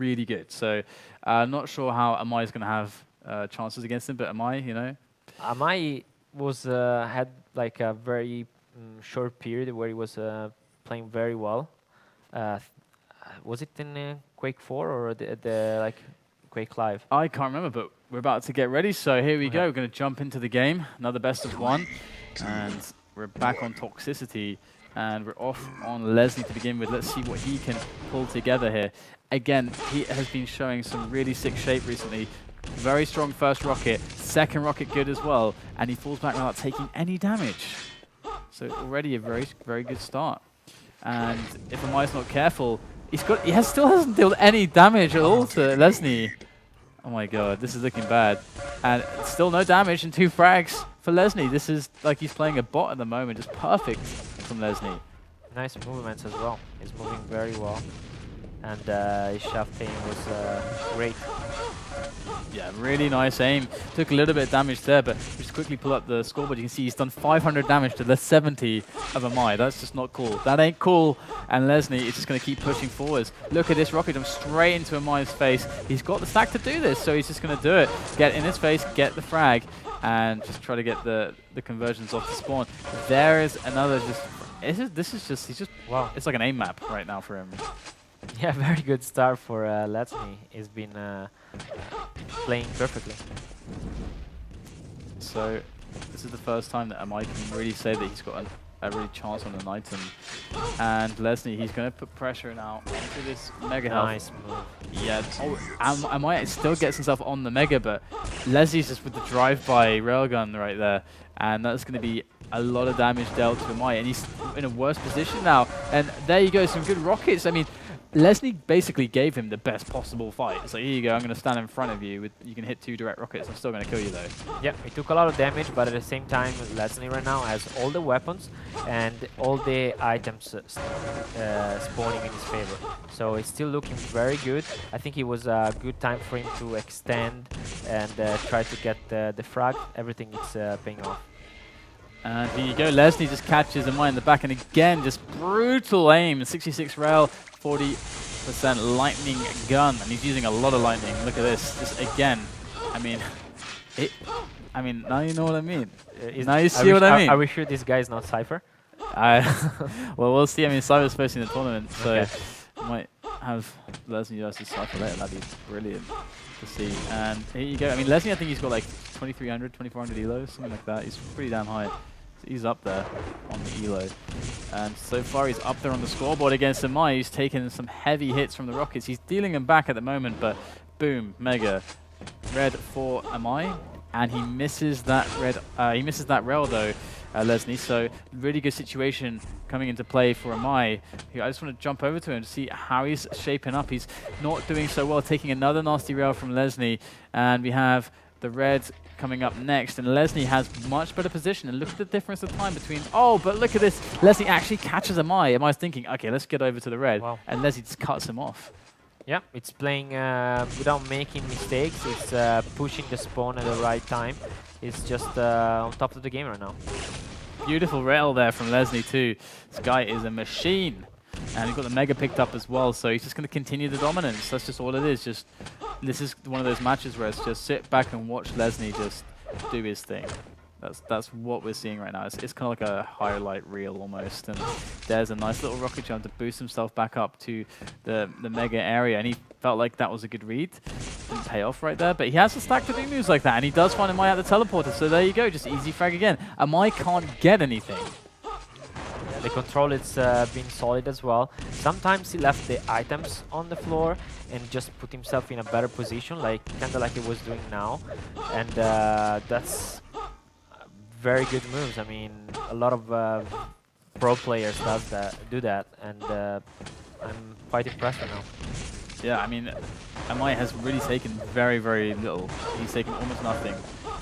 really good. So not sure how Amai is going to have chances against him, but Amai, you know. Amai was had like a very short period where he was playing very well. Th was it in Quake 4 or the like Quake Live? I can't remember, but we're about to get ready. So here we Okay. go. We're going to jump into the game. Another best of one. And we're back on Toxicity. And we're off on LesZny to begin with. Let's see what he can pull together here. Again, he has been showing some really sick shape recently. Very strong first rocket. Second rocket good as well. And he falls back without taking any damage. So already a very, very good start. And if Amai's not careful, still hasn't dealt any damage at all to LesZny. Oh my god, this is looking bad. And still no damage and 2 frags for LesZny. This is like he's playing a bot at the moment, just perfect from LesZny. Nice movements as well. He's moving very well. And his shaft aim was great. Yeah, really nice aim. Took a little bit of damage there, but just quickly pull up the scoreboard. You can see he's done 500 damage to the 70 of Amai. That's just not cool. That ain't cool. And LesZny is just going to keep pushing forwards. Look at this rocket jump straight into Amai's face. He's got the stack to do this, so he's just going to do it. Get in his face, get the frag, and just try to get the conversions off the spawn. There is another just... This is just... He's just... Wow. It's like an aim map right now for him. Yeah, very good start for LesZny. He's been playing perfectly. So this is the first time that Amai can really say that he's got a really chance on an item. And LesZny, he's going to put pressure now onto this Mega Health. Nice move. Yeah, Amai still gets himself on the Mega, but LesZny's just with the drive-by railgun right there. And that's going to be a lot of damage dealt to Amai. And he's in a worse position now. And there you go, some good rockets. I mean, LesZny basically gave him the best possible fight. It's like, here you go, I'm going to stand in front of you. You can hit 2 direct rockets. I'm still going to kill you, though. Yeah, he took a lot of damage, but at the same time, LesZny right now has all the weapons and all the items spawning in his favor. So it's still looking very good. I think it was a good time for him to extend and try to get the frag. Everything is paying off. And here you go, LesZny just catches Amai in the back, and again, just brutal aim. 66 rail, 40% lightning gun, and he's using a lot of lightning. Look at this, just again. I mean, now you know what I mean. Now you see what I mean. Are we sure this guy is not Cypher? Well, we'll see. I mean, Cypher's first in the tournament, so okay. might have LesZny versus Cypher later. That'd be brilliant to see. And here you go. I mean, LesZny, I think he's got like 2,300, 2,400 elos, something like that. He's pretty damn high. So he's up there on the elo. And so far, he's up there on the scoreboard against Amai. He's taken some heavy hits from the rockets. He's dealing them back at the moment, but boom, Mega. Red for Amai. And he misses that rail though, LesZny. So really good situation coming into play for Amai. I just want to jump over to him to see how he's shaping up. He's not doing so well, taking another nasty rail from LesZny. And we have the red coming up next, and LesZny has much better position. And look at the difference of time between... Oh, but look at this. LesZny actually catches Amai. Amai's thinking, okay, let's get over to the red. Wow. And LesZny just cuts him off. Yeah, it's playing without making mistakes. It's pushing the spawn at the right time. It's just on top of the game right now. Beautiful rail there from LesZny too. This guy is a machine. And he's got the Mega picked up as well, so he's just going to continue the dominance. That's just all it is. Just this is one of those matches where it's just sit back and watch LesZny just do his thing. That's what we're seeing right now. It's kind of like a highlight reel almost. And there's a nice little rocket jump to boost himself back up to the Mega area. And he felt like that was a good read. Didn't pay off right there, but he has a stack to do moves like that. And he does find Amai at the teleporter. So there you go, just easy frag again. Amai can't get anything. The control has been solid as well. Sometimes he left the items on the floor and just put himself in a better position, like kind of like he was doing now. And that's very good moves. I mean, a lot of pro players do that, and I'm quite impressed right now. Yeah, I mean, Amai has really taken very, very little. He's taken almost nothing.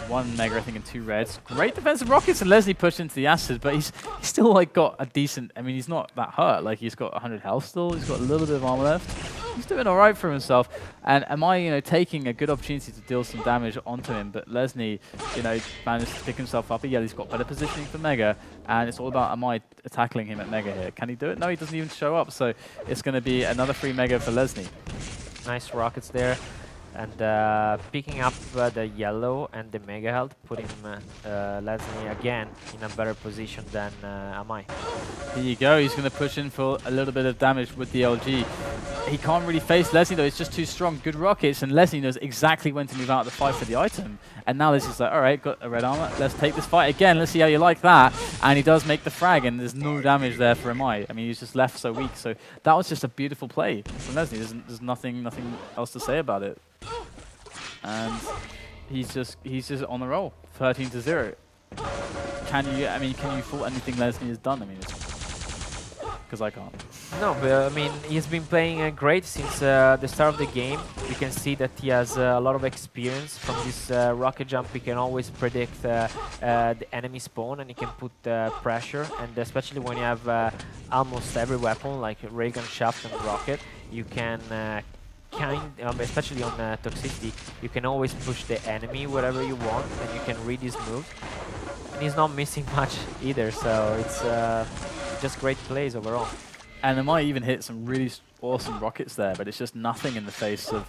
1 Mega, I think, and 2 reds. Great defensive rockets, and LesZny pushed into the acid, but he's still like got a decent... I mean, he's not that hurt. Like, he's got 100 health still. He's got a little bit of armor left. He's doing all right for himself. And Amai, you know, taking a good opportunity to deal some damage onto him, but LesZny, you know, managed to pick himself up. Yeah, he's got better positioning for Mega, and it's all about Amai tackling him at Mega here. Can he do it? No, he doesn't even show up, so it's going to be another free Mega for LesZny. nice rockets there. And picking up the yellow and the mega health, putting LesZny again in a better position than Amai. Here you go, he's going to push in for a little bit of damage with the LG. He can't really face LesZny though, it's just too strong. Good rockets, and LesZny knows exactly when to move out of the fight for the item. And now LesZny's like, alright, got a red armor, let's take this fight again, let's see how you like that. And he does make the frag, and there's no damage there for Amai. I mean, he's just left so weak, so that was just a beautiful play from LesZny. There's nothing else to say about it. And he's just on the roll, 13-0. Can you fault anything LesZny has done? I mean, because I can't. No, but I mean, he's been playing great since the start of the game. You can see that he has a lot of experience from this rocket jump. He can always predict the enemy spawn, and he can put pressure. And especially when you have almost every weapon, like Raygun, Shaft, and Rocket, you can especially on Toxicity, you can always push the enemy wherever you want, and you can read his move. And he's not missing much either, so it's just great plays overall. And Amai even hit some really awesome rockets there, but it's just nothing in the face of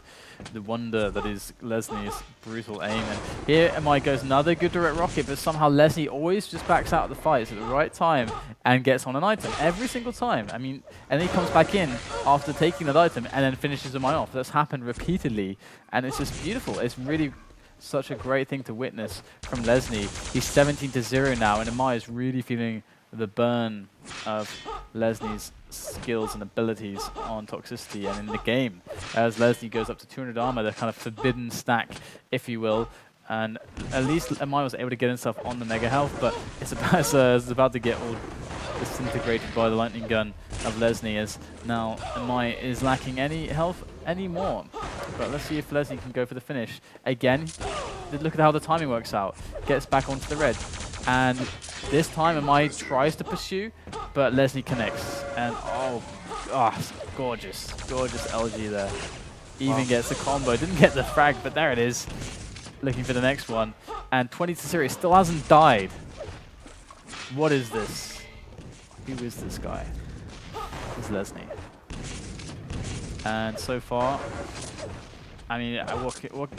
the wonder that is LesZny's brutal aim. And here Amai goes another good direct rocket, but somehow LesZny always just backs out of the fights at the right time and gets on an item every single time. I mean, and then he comes back in after taking that item and then finishes Amai off. That's happened repeatedly, and it's just beautiful. It's really such a great thing to witness from LesZny. He's 17-0 now, and Amai is really feeling the burn of LesZny's skills and abilities on Toxicity and in the game. As LesZny goes up to 200 armor, the kind of forbidden stack, if you will. And at least Amai was able to get himself on the mega health, but it's about to get all disintegrated by the lightning gun of LesZny, as now Amai is lacking any health anymore. But let's see if LesZny can go for the finish. Again, look at how the timing works out. Gets back onto the red. And this time Amai tries to pursue, but LesZny connects. And gorgeous LG there. Even gets the combo. Didn't get the frag, but there it is. Looking for the next one. And 20-0 still hasn't died. What is this? Who is this guy? It's LesZny. And so far, I mean,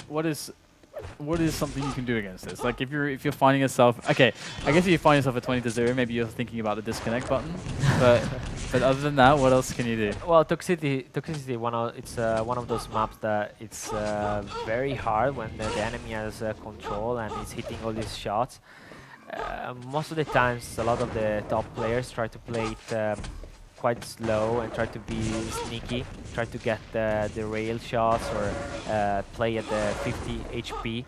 what is something you can do against this? Like, if you're finding yourself, okay, I guess if you find yourself at 20-0, maybe you're thinking about the disconnect button. but other than that, what else can you do? Well, Toxicity, it's one of those maps that it's very hard when the enemy has control and is hitting all these shots. Most of the times, a lot of the top players try to play it quite slow and try to be sneaky, try to get the rail shots, or play at the 50 HP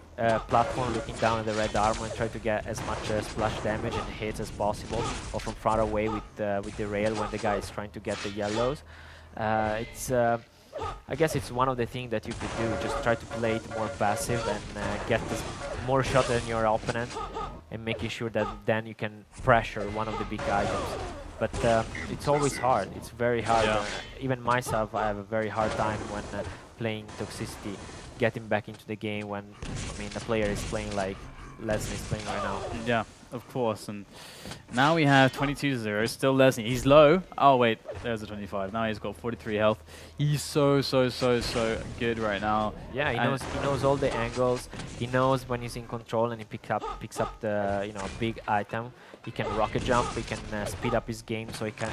platform, looking down at the red armor and try to get as much splash damage and hits as possible, or from far away with the rail when the guy is trying to get the yellows. I guess it's one of the things that you could do, just try to play it more passive and get more shot than your opponent, and making sure that then you can pressure one of the big items. But it's always hard. It's very hard. Yeah. Even myself, I have a very hard time when playing Toxicity, getting back into the game when, I mean, the player is playing like LesZny is playing right now. Yeah, of course. And now we have 22-0. Still LesZny. He's low. Oh wait, there's the 25. Now he's got 43 health. He's so good right now. Yeah, he knows all the angles. He knows when he's in control and he picks up the big item. He can rocket jump. He can speed up his game, so he can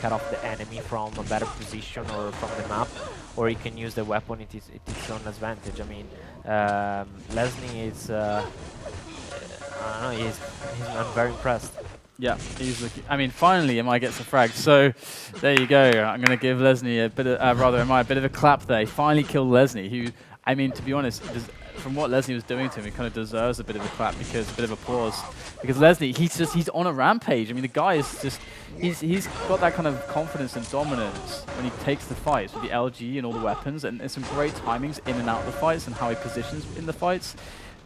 cut off the enemy from a better position or from the map, or he can use the weapon at its own advantage. I mean, LesZny is. I don't know. I'm very impressed. Yeah, he's looking. I mean, finally, Amai gets a frag. So there you go. I'm gonna give LesZny a bit of, Amai a bit of a clap there. He finally killed LesZny, who, I mean, to be honest, from what LesZny was doing to him, he kind of deserves a bit of a clap, because a bit of applause. Because LesZny, he's on a rampage. I mean, the guy is just, he's got that kind of confidence and dominance when he takes the fights with the LG and all the weapons, and there's some great timings in and out of the fights and how he positions in the fights.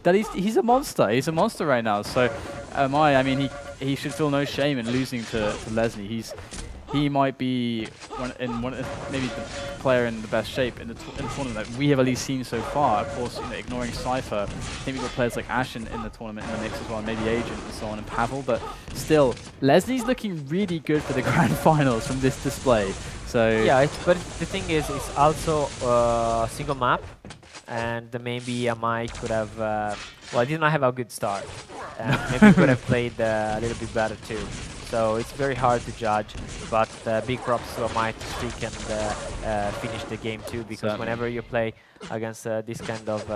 That he's a monster. He's a monster right now. So Amai, I mean, he should feel no shame in losing to LesZny. he might be maybe the player in the best shape in the tournament that we have at least seen so far. Of course, ignoring Cypher, I think we've got players like Ashen in the tournament in the mix as well, maybe Agent and so on, and Pavel. But still, LesZny's looking really good for the grand finals from this display. So yeah, but the thing is, it's also a single map, and maybe amai could have. Well, I did not have a good start, and maybe could have played a little bit better too. So it's very hard to judge, but big props to amai to stick and finish the game too, because Certainly. whenever you play against this kind of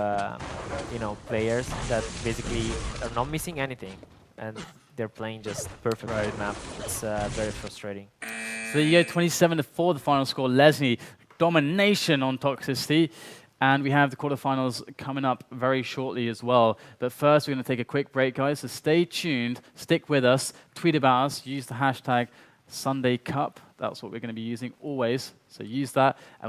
players that basically are not missing anything, and they're playing just perfect Right. map, it's very frustrating. So there you go, 27-4, the final score. LesZny, domination on Toxicity. And we have the quarterfinals coming up very shortly as well. But first, we're going to take a quick break, guys. So stay tuned, stick with us, tweet about us, use the hashtag SundayCup. That's what we're going to be using always. So use that. And